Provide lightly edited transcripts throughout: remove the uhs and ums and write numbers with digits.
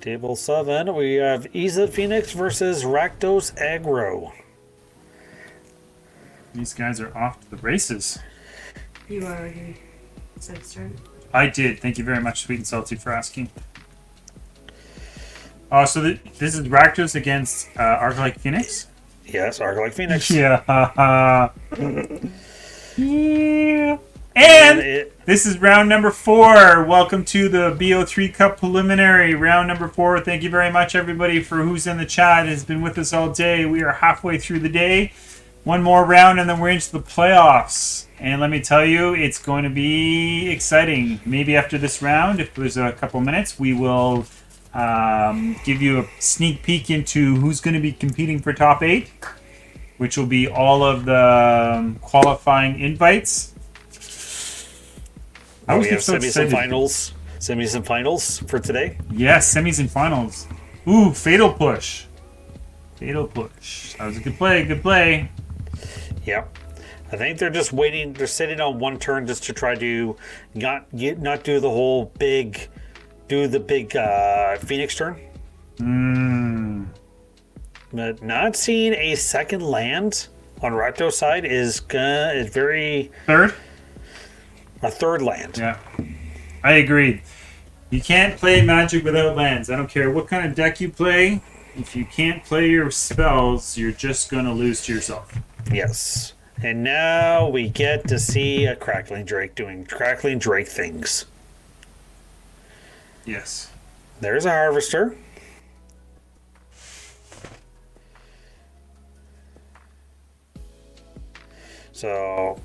Table 7, we have Iza Phoenix versus Rakdos Aggro. These guys are off to the races. You already said start. I did. Thank you very much, Sweet and Salty, for asking. Oh, so this is Rakdos against Arclight Phoenix? Yes, Arclight Phoenix. Yeah. Yeah. And this is round number 4. Welcome to the BO3Cup preliminary. Round number 4. Thank you very much, everybody, for who's in the chat, has been with us all day. We are halfway through the day. One more round, and then we're into the playoffs. And let me tell you, it's going to be exciting. Maybe after this round, if there's a couple minutes, we will give you a sneak peek into who's going to be competing for top 8, which will be all of the qualifying invites. We have semis and finals. Semis and finals for today. Yes, semis and finals. Ooh, fatal push. Fatal push. That was a good play. Good play. Yeah. I think they're just waiting. They're sitting on one turn just to try to not do the whole big, Phoenix turn. But not seeing a second land on Rakdos side is very Third? A third land. Yeah. I agree. You can't play Magic without lands. I don't care what kind of deck you play. If you can't play your spells, you're just going to lose to yourself. Yes. And now we get to see a Crackling Drake doing Crackling Drake things. Yes. There's a Harvester. So,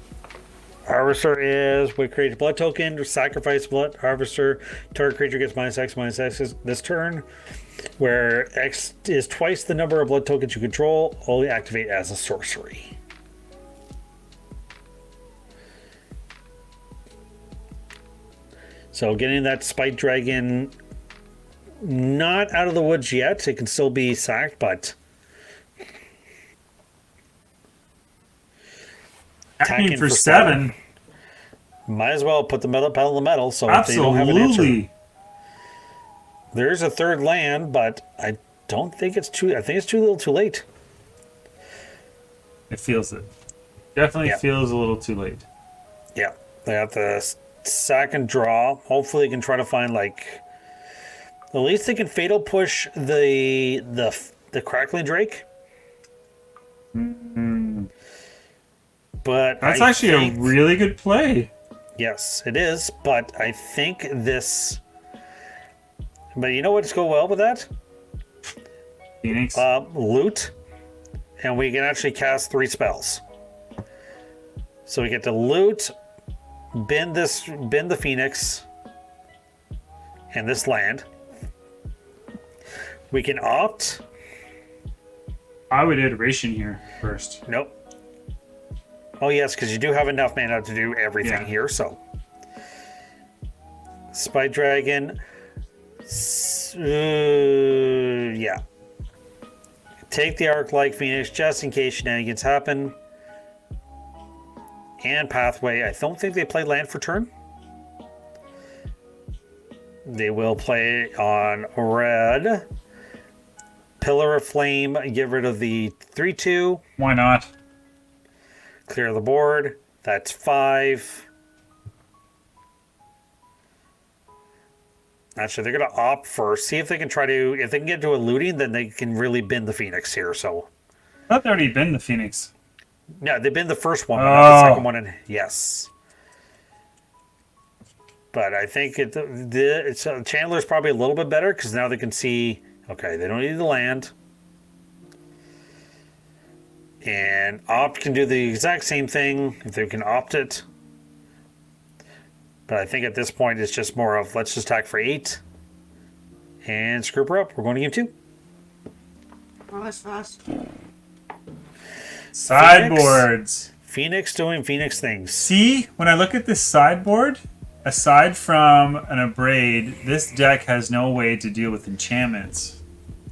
Harvester is we create a blood token, sacrifice blood Harvester. Target creature gets -X this turn, where X is twice the number of blood tokens you control, only activate as a sorcery. So getting that Spike Dragon not out of the woods yet. It can still be sacked, but attacking for 7. Might as well put the pedal to the metal. So absolutely. if they don't have an answer. There's a third land, but I don't think it's too. I think it's too little, too late. It feels it. Definitely feels a little too late. Yeah, they have to sack and draw. Hopefully, they can try to find at least they can fatal push the Crackling Drake. Mm-hmm. But that's actually a really good play. Yes, it is. But I think this. But you know what's go well with that? Phoenix. Loot, and we can actually cast 3 spells. So we get to loot, bend the Phoenix, and this land. We can opt. I would iteration here first. Nope. Oh yes, because you do have enough mana to do everything here. So, Spike Dragon. Yeah. Take the Arc-like Phoenix just in case shenanigans happen. And Pathway. I don't think they play land for turn. They will play on red. Pillar of Flame. Get rid of the 3/2. Why not? Clear the board. That's 5. Actually, they're going to opt first. See if they can if they can get to a looting, then they can really bend the Phoenix here. So, I thought they already been the Phoenix. No, they've been the first one, but not the second one. And yes. But I think Chandler's probably a little bit better because now they can see, okay, they don't need the land. And opt can do the exact same thing if they can opt it. But I think at this point it's just more of let's just attack for 8 and screw her up. We're going to game 2. Oh, that's fast. Sideboards. Phoenix doing Phoenix things. See, when I look at this sideboard, aside from an Abrade, this deck has no way to deal with enchantments.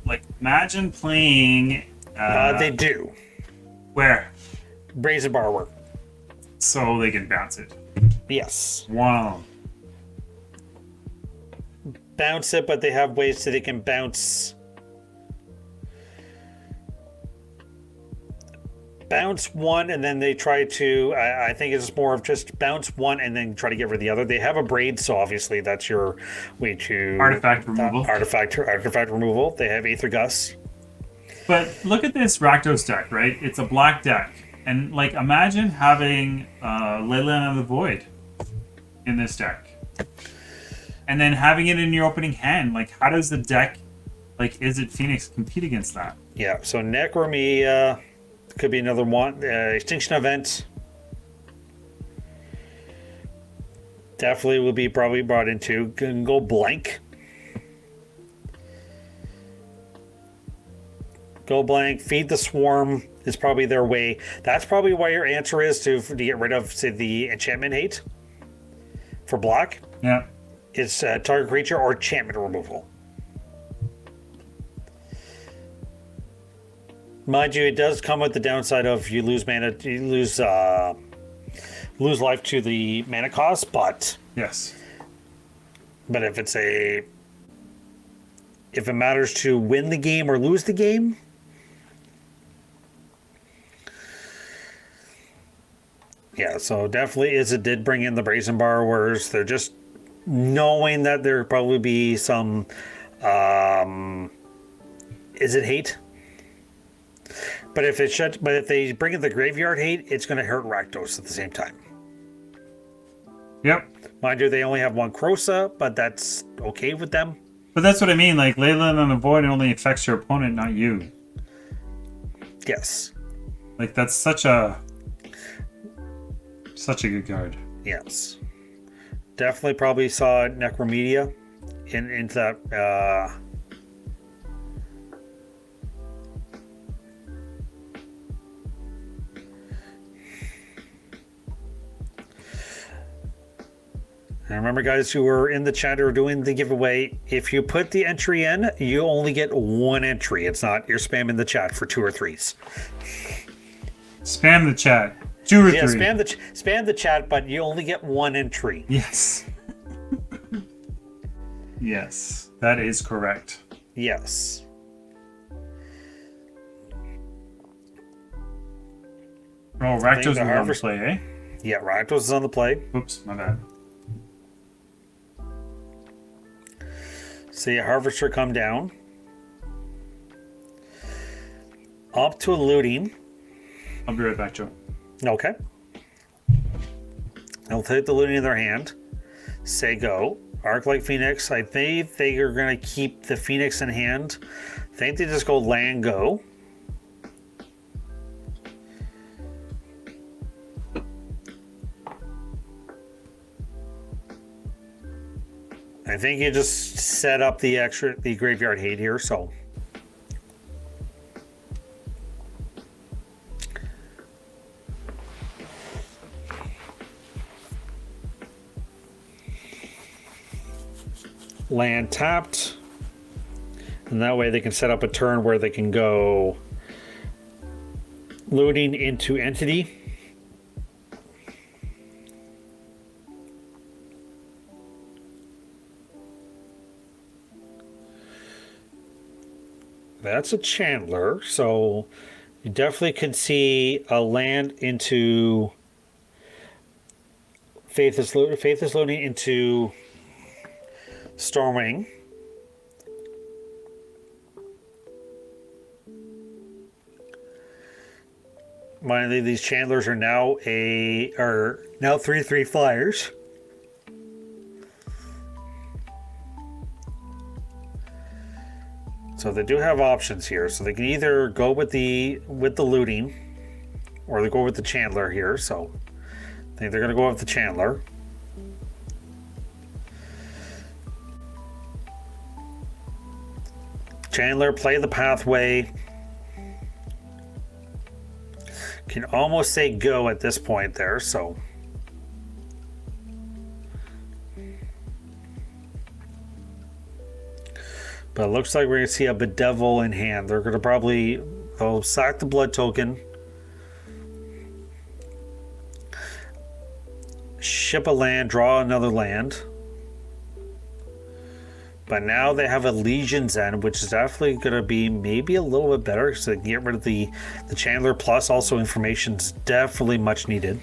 Like, imagine playing... they do. Where? Brazen Borrower. So they can bounce it. Yes. Wow. bounce it, but they have ways that they can bounce one, and then they try to. I think it's more of just bounce one and then try to get rid of the other. They have a braid, so obviously that's your way to Artifact removal. Artifact removal. They have Aether Gust. But look at this Rakdos deck, right? It's a black deck. And, like, imagine having Leyline of the Void in this deck. And then having it in your opening hand. Like, how does the deck, like, is it Phoenix compete against that? Yeah, so Necromia could be another one. Extinction Event. Definitely will be probably brought into. Can go blank. Go blank. Feed the Swarm is probably their way. That's probably why your answer is to get rid of, say, the enchantment hate for black. Yeah. It's target creature or enchantment removal. Mind you, it does come with the downside of you lose mana, you lose life to the mana cost, but Yes. if it matters to win the game or lose the game, yeah, so definitely it did bring in the Brazen Borrowers. They're just knowing that there probably be some is it hate? But if they bring in the Graveyard Hate, it's going to hurt Rakdos at the same time. Yep. Mind you, they only have one Krosa, but that's okay with them. But that's what I mean. Like, Leyline on the Void only affects your opponent, not you. Yes. Like, that's such a good card. Yes. Definitely probably saw Necromedia into that. And remember, guys who were in the chat or doing the giveaway, if you put the entry in, you only get one entry. It's not you're spamming the chat for 2 or 3s. Spam the chat. 2 or 3. Yeah, spam the chat, but you only get one entry. Yes. Yes, that is correct. Yes. Oh, Rakdos is on the play, eh? Yeah, Rakdos is on the play. Oops, my bad. See a Harvester come down. Up to a Looting. I'll be right back, Joe. Okay. They'll take the Looting in their hand. Say go. Arc-like Phoenix. I think they are going to keep the Phoenix in hand. I think they just go land go. I think you just set up the Graveyard Hate here, so. Land tapped. And that way they can set up a turn where they can go Looting into Entity. That's a Chandler, so you definitely can see a land into Faithless Looting into Stormwing. Mind you, these Chandlers are now 3/3 flyers. So they do have options here. So they can either go with the Looting, or they go with the Chandler here. So I think they're going to go with the Chandler. Chandler, play the pathway. Can almost say go at this point there, so. But it looks like we're going to see a Bedevil in hand. They're going to they'll sack the blood token. Ship a land, draw another land. But now they have a Legion's End, which is definitely going to be maybe a little bit better. So they can get rid of the Chandler. Plus, also information's definitely much needed.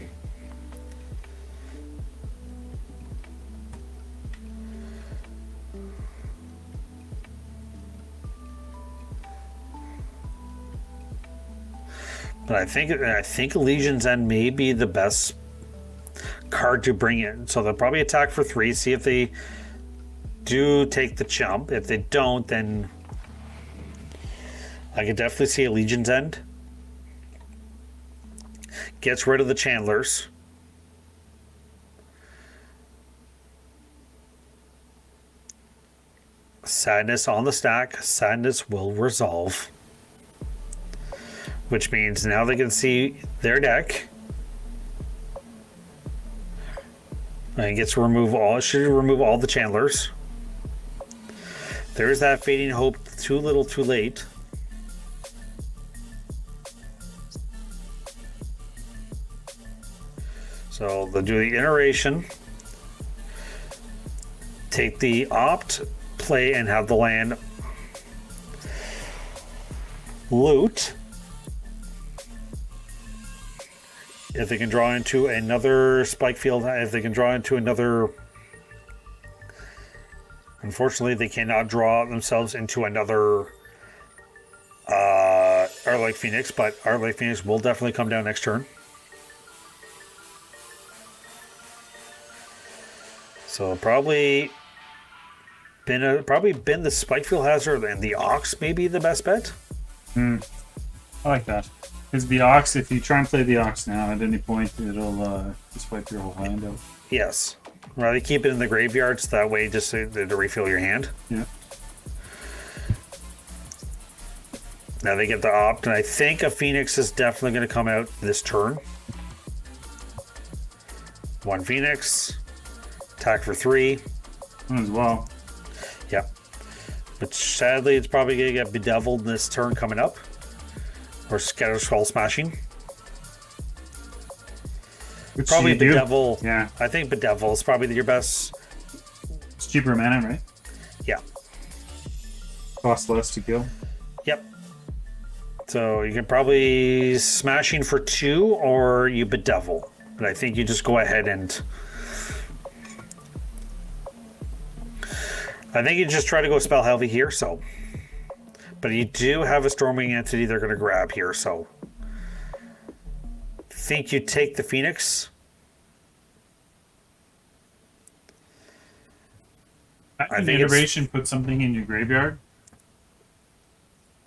But I think Legion's End may be the best card to bring in. So they'll probably attack for 3, see if they do take the jump. If they don't, then I could definitely see a Legion's End. Gets rid of the Chandlers. Sadness on the stack. Sadness will resolve. Which means now they can see their deck. And gets to remove all. Should remove all the Chandlers. There's that Fading Hope. Too little, too late. So they'll do the iteration. Take the opt, play, and have the land loot. If they can draw into another spike field, if they can draw into another... Unfortunately, they cannot draw themselves into another Arclight Phoenix, but Arclight Phoenix will definitely come down next turn. So probably been the Spike Field Hazard and the Ox maybe the best bet. I like that. Because the Ox, if you try and play the Ox now, at any point, it'll just wipe your whole hand out. Yes. Rather keep it in the graveyard, so that way just to refill your hand. Yeah. Now they get the opt, and I think a Phoenix is definitely going to come out this turn. 1 Phoenix. Attack for 3. One as well. Yep. But sadly, it's probably going to get bedeviled this turn coming up. Or Scatter Skull Smashing. Which Probably you do. Bedevil. Yeah. I think Bedevil is probably your best. It's cheaper mana, right? Yeah. Cost less to kill. Yep. So you can probably Smashing for 2 or you Bedevil. But I think you just go ahead and... I think you just try to go Spell Heavy here, so... But you do have a Stormwing Entity they're going to grab here, so... Think you take the Phoenix. I think iteration put something in your graveyard.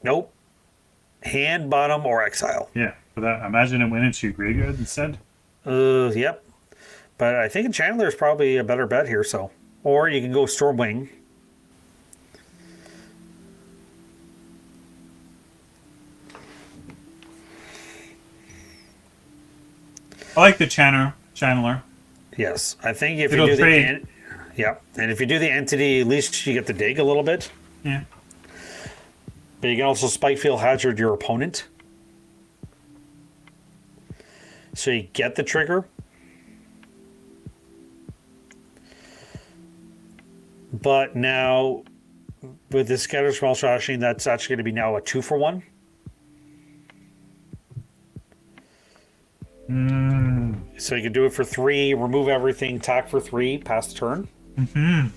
Nope. Hand, bottom, or exile. Yeah, but that, imagine it went into your graveyard instead. Yep. But I think a Chandler is probably a better bet here, so... Or you can go Stormwing. I like the channeler. Yes, I think if It'll you do trade. and if you do the entity, at least you get the dig a little bit. Yeah. But you can also Spike Field Hazard your opponent, so you get the trigger. But now, with the Scatter Skull Smashing, that's actually going to be now a 2-for-1. So you can do it for 3, remove everything, attack for 3, pass the turn. Mm-hmm.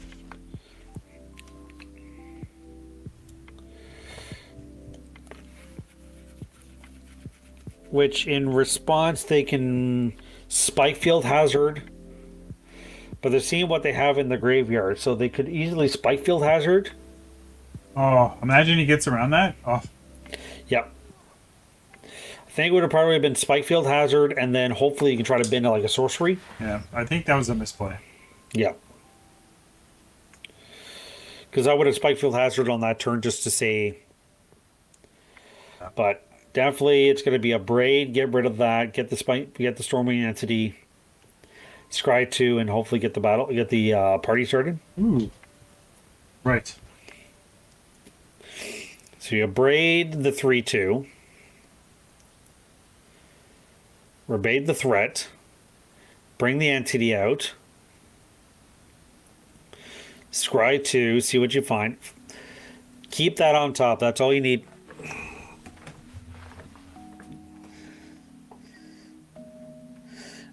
Which in response they can Spike Field Hazard, but they're seeing what they have in the graveyard, so they could easily Spike Field Hazard. Oh, imagine he gets around that. Oh, Yep. I think it would have probably been Spike Field Hazard, and then hopefully you can try to bend it like a sorcery. yeah. I think that was a misplay. Yep. Because I would have Spike Field Hazard on that turn just to say. But definitely it's going to be a Braid. Get rid of that. Get the Stormwing Entity. Scry 2, and hopefully get the party started. Ooh. Right. So you Braid the 3/2. Rebate the threat. Bring the entity out. Scry 2, see what you find. Keep that on top. That's all you need.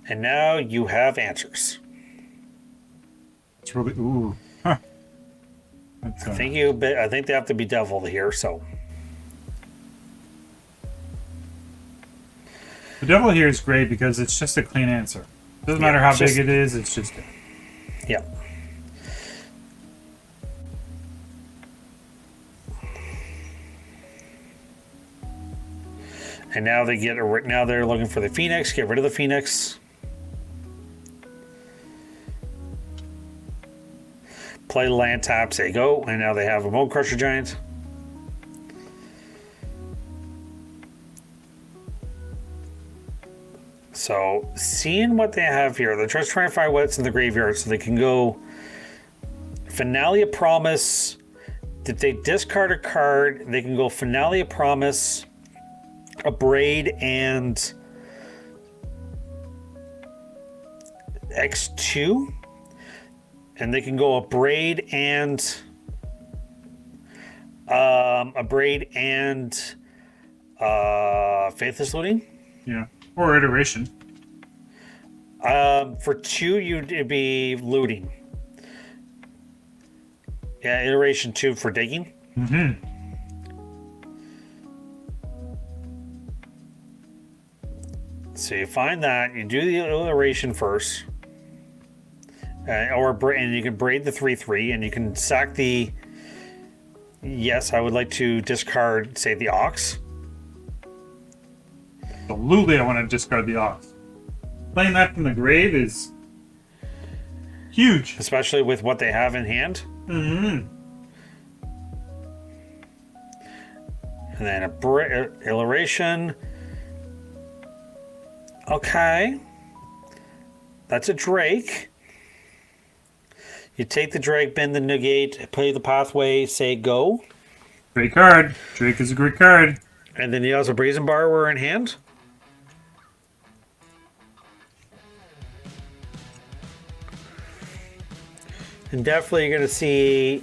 And now you have answers. It's really ooh. Huh. That's, I think they have to be devil here. So the devil here is great because it's just a clean answer. Doesn't matter how big it is. It's just there. Yeah. And now now they're looking for the Phoenix. Get rid of the Phoenix. Play land tap, say go, and now they have a Bone Crusher Giant. So, seeing what they have here, they're just trying to find what's in the graveyard so they can go Finale of Promise. If they discard a card, they can go Finale of Promise, Abrade, and X2. And they can go Abrade and Faithless Looting. Yeah. Or Iteration. For 2, it'd be Looting. Yeah, Iteration 2 for digging. Mm-hmm. So you find that, you do the Iteration first. And you can braid the 3/3, and you can sack the. Yes, I would like to discard, say, the Ox. Absolutely, I want to discard the Ox. Playing that from the grave is huge, Especially with what they have in hand. Mm-hmm. And then Iteration. Okay. That's a Drake. You take the Drake, bend the negate, play the pathway, say go. Great card. Drake is a great card. And then you also Brazen Borrower in hand. And definitely you're going to see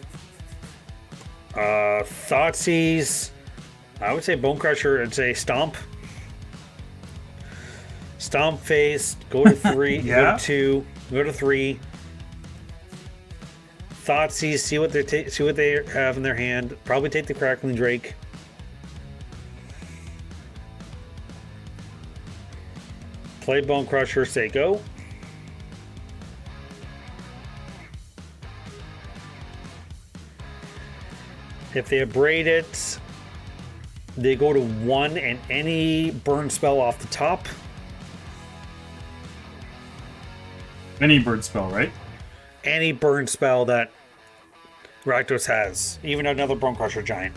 Thoughtseize. I would say Bone Crusher. I'd say Stomp. Stomp face. Go to 3. Yeah. Go to 2. Go to 3. Thoughtseize. See what they have in their hand. Probably take the Crackling Drake. Play Bone Crusher. Say go. If they abrade it, they go to 1 and any burn spell off the top. Any bird spell, right? Any burn spell that Rakdos has. Even another Bone Crusher Giant.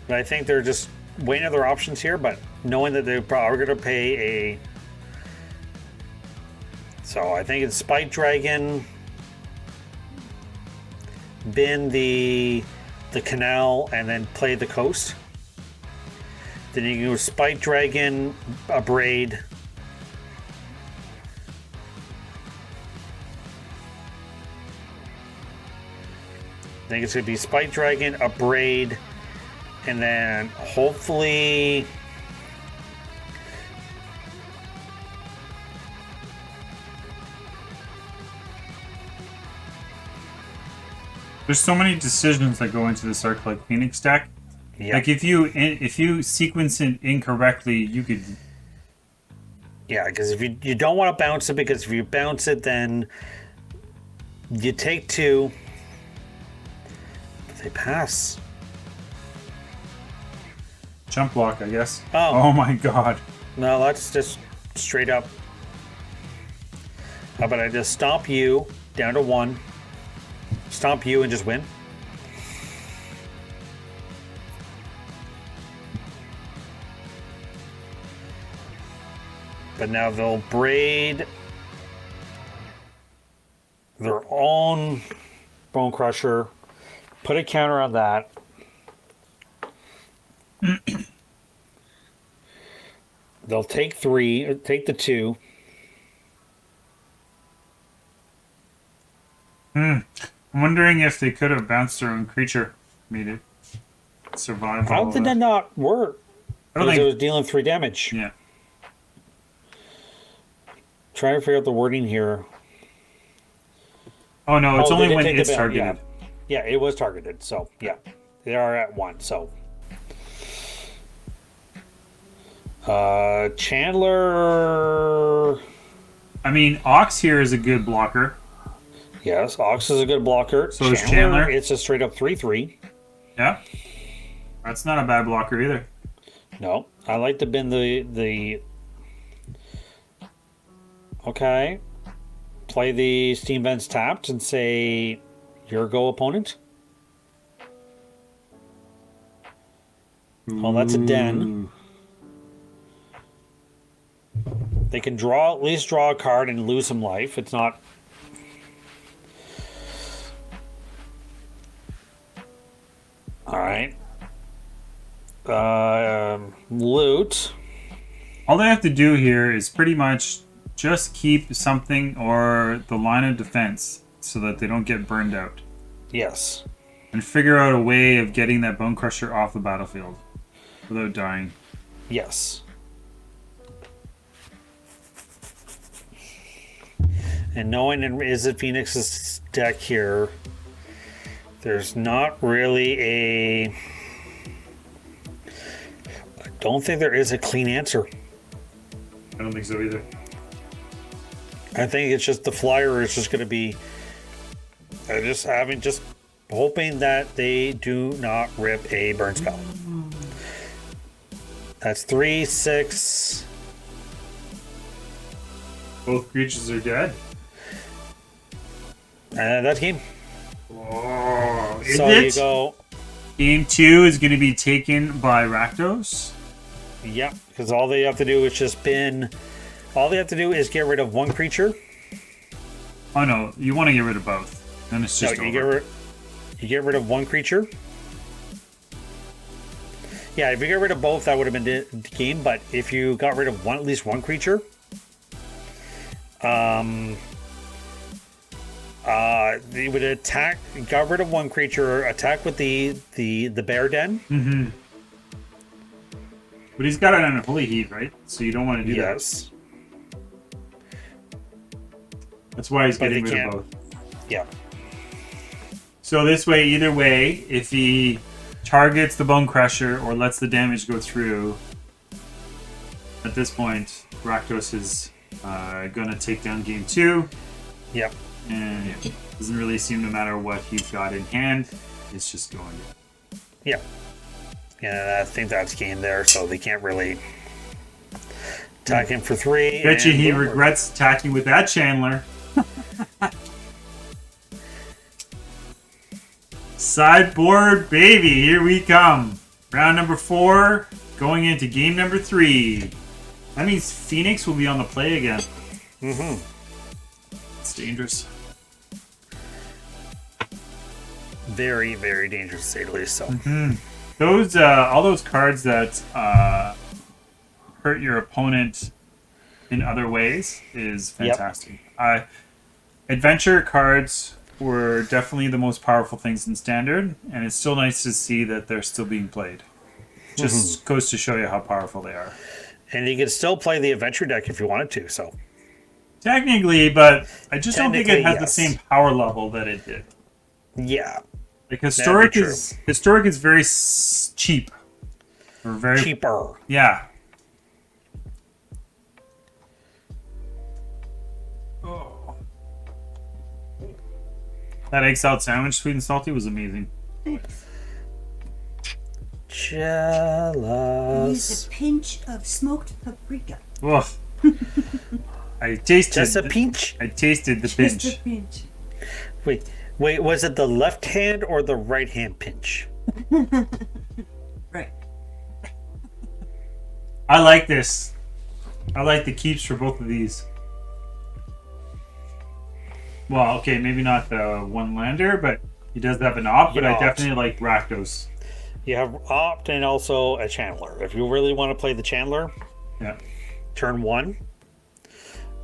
But I think they're just weighing other options here, but knowing that they're probably going to pay a... So I think it's Spike Dragon... bin the canal and then play the coast. Then you can go Spike Dragon, Abrade. I think it's going to be Spike Dragon, Abrade, and then hopefully... There's so many decisions that go into this Arclight Phoenix deck. Yeah. Like if you sequence it incorrectly, you could. Yeah, because if you don't want to bounce it, because if you bounce it, then you take 2. They pass. Jump block, I guess. Oh. Oh my god. No, that's just straight up. How about I just stomp you down to 1, stomp you and just win? But now they'll braid their own Bone Crusher, put a counter on that. They'll take 3, take the 2. I'm wondering if they could have bounced their own creature, made it survive. How did that not work? I don't Because think. it was dealing 3 damage. Yeah. Trying to figure out the wording here. Oh no, it's Oh, they only did when take the it's bait, targeted. Yeah, it was targeted. So, yeah. They are at 1. So, Chandler. I mean, Ox here is a good blocker. Yes, Ox is a good blocker. So is Chandler. It's a straight up 3/3. Yeah. That's not a bad blocker either. No, I like to bend the. Okay. Play the Steam Vents tapped and say, your go, opponent. Oh, that's a den. They can at least draw a card and lose some life. It's not. All right. Loot. All they have to do here is pretty much just keep something or the line of defense so that they don't get burned out. Yes. And figure out a way of getting that Bone Crusher off the battlefield without dying. Yes. And knowing Izzet Phoenix's deck here, there's not really a. I don't think there is a clean answer. I don't think so either. I think it's just the flyer is just going to be. Just hoping that they do not rip a burn spell. That's 3, 6. Both creatures are dead. And that's game. Oh, is So it? you go. Game 2 is going to be taken by Rakdos. Yep, because all they have to do is just bin. All they have to do is get rid of 1 creature. Oh no, you want to get rid of both. Then it's just No, over. you get rid of 1 creature. Yeah, if you get rid of both, that would have been the game. But if you got rid of at least one creature, you would attack. Got rid of 1 creature, attack with the bear den. Mm-hmm. But he's got it on a holy heat, right? So you don't want to do that. Yes. That's why he's But getting they rid of can't. both. Yeah. So this way, either way, if he targets the Bone Crusher or lets the damage go through, at this point, Rakdos is going to take down game 2. Yep. And it doesn't really seem to matter what he's got in hand. It's just going. Yeah. Yeah, I think that's game there, so they can't really attack him for 3. Bet you and he boom. regrets attacking with that Chandler. Sideboard baby, here we come. Round number 4, going into game number 3. That means Phoenix will be on the play again. Mm-hmm. It's dangerous. Very, very dangerous to say the least. So. Mm-hmm. Those all those cards that hurt your opponent in other ways is fantastic. Adventure cards were definitely the most powerful things in Standard, and it's still nice to see that they're still being played. Just goes to show you how powerful they are. And you could still play the adventure deck if you wanted to. So Technically, but I just don't think it Technically, has the same power level that it did. yeah, Like historic true. is very cheap, or very cheaper. yeah. Oh. That egg salad sandwich, sweet and salty, was amazing. Use Jealous. a pinch of smoked paprika. Ugh. I tasted. Just a pinch. I tasted the Just pinch. a pinch. Wait, was it the left hand or the right hand pinch? Right. I like this. I like the keeps for both of these. Well, okay, maybe not the one lander, but he does have an op. But I opt. definitely like Rakdos. You have opt and also a Chandler. If you really want to play the Chandler, Yeah. turn 1.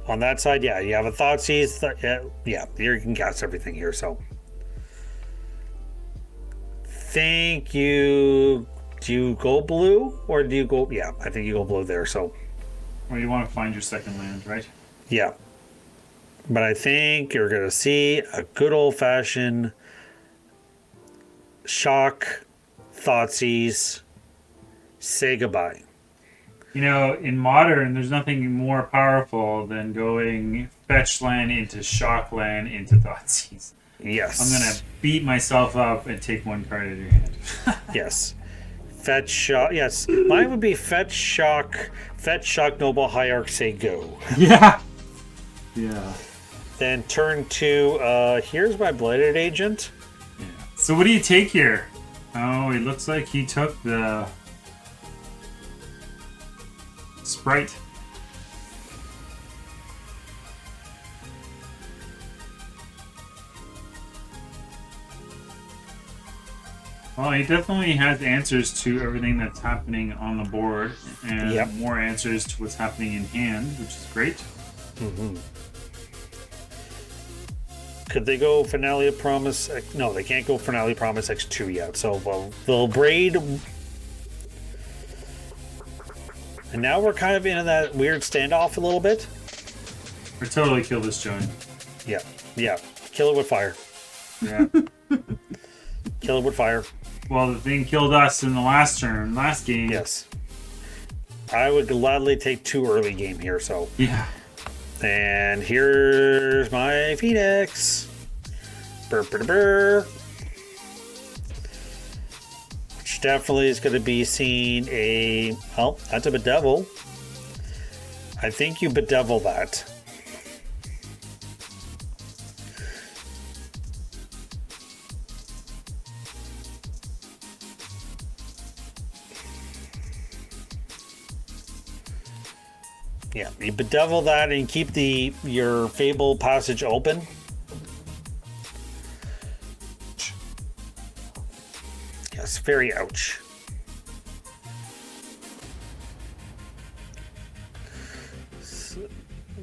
on that side, yeah, you have a Thoughtseize. Yeah, you can cast everything here. So, think you do you go blue or do you go? Yeah, I think you go blue there. So, Well, you want to find your second land, right? yeah, but I think you're gonna see a good old fashioned shock, Thoughtseize, say goodbye. You know, in Modern, there's nothing more powerful than going fetch land into shock land into Thoughtseize. Yes. I'm going to beat myself up and take one card out of your hand. Yes. Fetch shock. Yes. Mine would be fetch shock, noble hierarch, say go. Yeah. Yeah. Then turn to, here's my blighted agent. Yeah. So what do you take here? Oh, it looks like he took the Sprite. Well, he definitely has answers to everything that's happening on the board, and Yep. more answers to what's happening in hand, which is great. Could they go Finale of Promise? No, they can't go Finale of Promise X2 yet. So, well, they'll braid. And now we're kind of in that weird standoff a little bit. Or totally kill this joint. Yeah. Yeah. Kill it with fire. Yeah. Kill it with fire. Well, the thing killed us in the last game. Yes. I would gladly take 2 early game here, so. Yeah. And here's my Phoenix. Burr, burr, burr. Which definitely is going to be seeing a... Oh, that's a bedevil. I think you bedevil that. Yeah, you bedevil that and keep your Fable passage open. Yes, very ouch.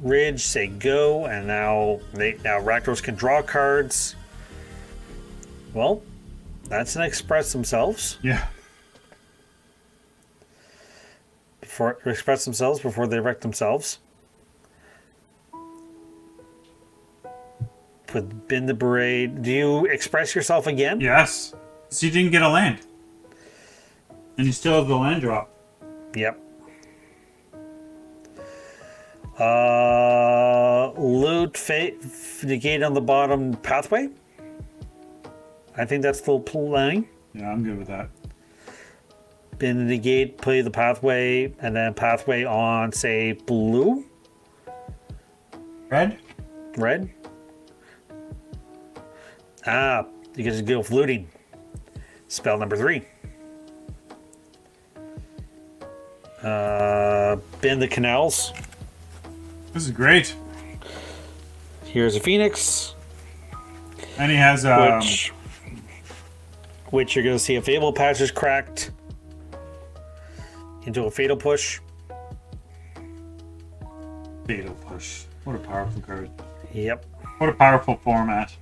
Ridge, say go, and now Rakdos can draw cards. Well, that's an express themselves. Yeah. Express themselves before they wreck themselves. Put bin the parade. Do you express yourself again? Yes. So you didn't get a land. And you still have the land drop. Yep. Loot negate on the bottom pathway. I think that's the planning. Yeah, I'm good with that. Bin negate, play the pathway, and then pathway on, say, blue? Red? Red? Ah, you can just go with looting. Spell number 3. Bin the canals. This is great. Here's a Phoenix. And he has which you're going to see a Fable Passage cracked into a Fatal Push. Fatal Push. What a powerful card. Yep. What a powerful format.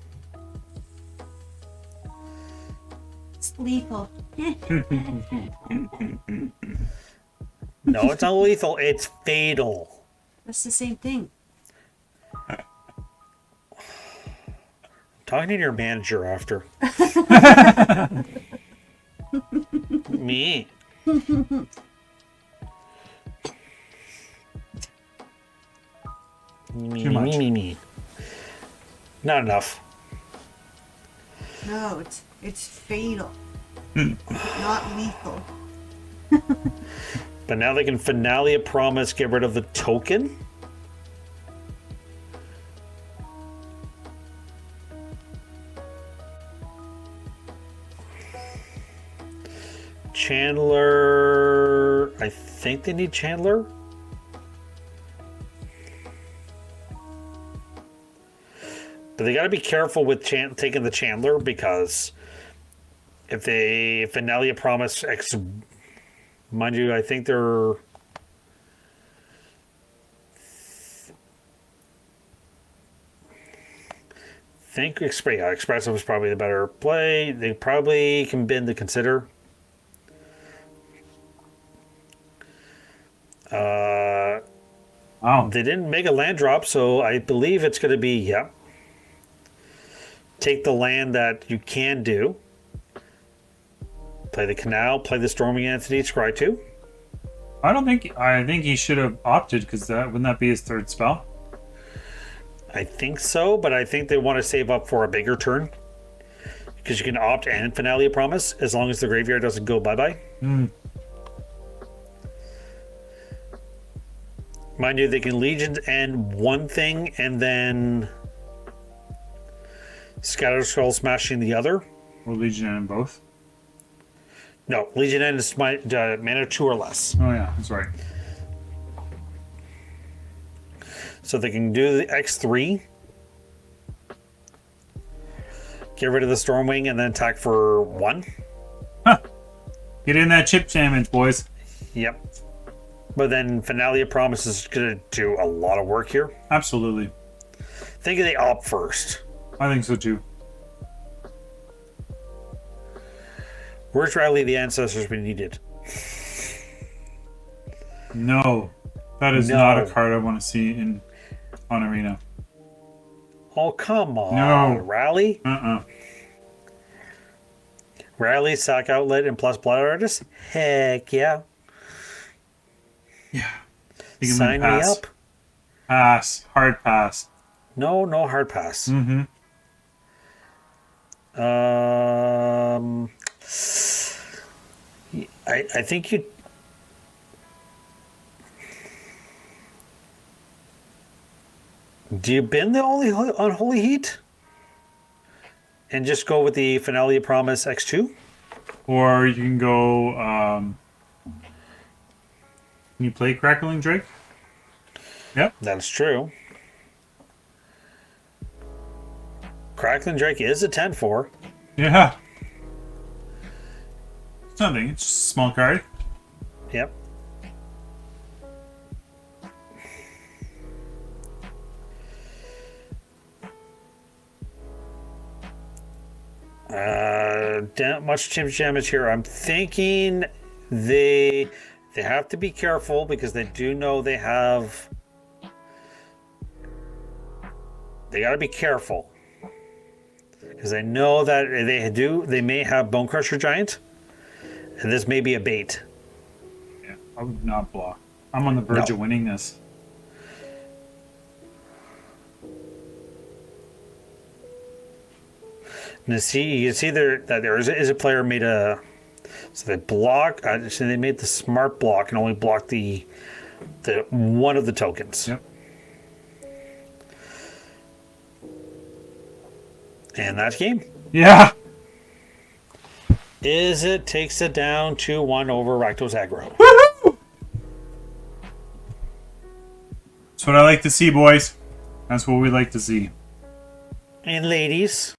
It's lethal. No, it's not lethal. It's fatal. That's the same thing. Talking to your manager after. Me. Too much. Me. Not enough. No, it's fatal. Not lethal. But now they can Finale a Promise, get rid of the token. Chandler. I think they need Chandler. But they got to be careful with taking the Chandler, because if they Finale a Promise X, mind you, I think they're think Expressive was probably the better play. They probably can bend to consider. Wow. They didn't make a land drop, so I believe it's going to be, yeah. Take the land that you can do. Play the Canal, play the Storming Entity, scry 2. I think he should have opted, because wouldn't that be his third spell? I think so, but I think they want to save up for a bigger turn. Because you can opt and Finale of Promise, as long as the graveyard doesn't go bye-bye. Mind you, they can Legion end one thing and then Scatter Skull smashing the other. Or Legion and both? No, Legion end is mana 2 or less. Oh yeah, that's right. So they can do the X3. Get rid of the Stormwing and then attack for 1. Huh. Get in that chip damage, boys. Yep. But then Finale of Promise is going to do a lot of work here. Absolutely. I think they opt first. I think so too. Where's Rally the Ancestors we needed? No. That is not a card I want to see on Arena. Oh, come on. No. Rally? Uh-uh. Rally, Sack Outlet, and plus Blood Artist? Heck yeah. Yeah. You can Sign me pass. up. Pass. Hard pass. No hard pass. Mm-hmm. I think you... Do you bin the only Unholy Heat? And just go with the Finale of Promise X2? Or you can go... Can you play Crackling Drake? Yep. That's true. Crackling Drake is a 10-4. Yeah. It's nothing. It's just a small card. Yep. Much damage here. I'm thinking they have to be careful because they do know they got to be careful because I know that they may have Bone Crusher Giant, and this may be a bait. Yeah, I would not block. I'm on the verge of winning this. And you can see that there is a player made a... So they block... so they made the smart block and only blocked the one of the tokens. Yep. And that's game. Yeah. Takes it down 2-1 over Rakdos Aggro. Woohoo! That's what I like to see, boys. That's what we like to see. And ladies...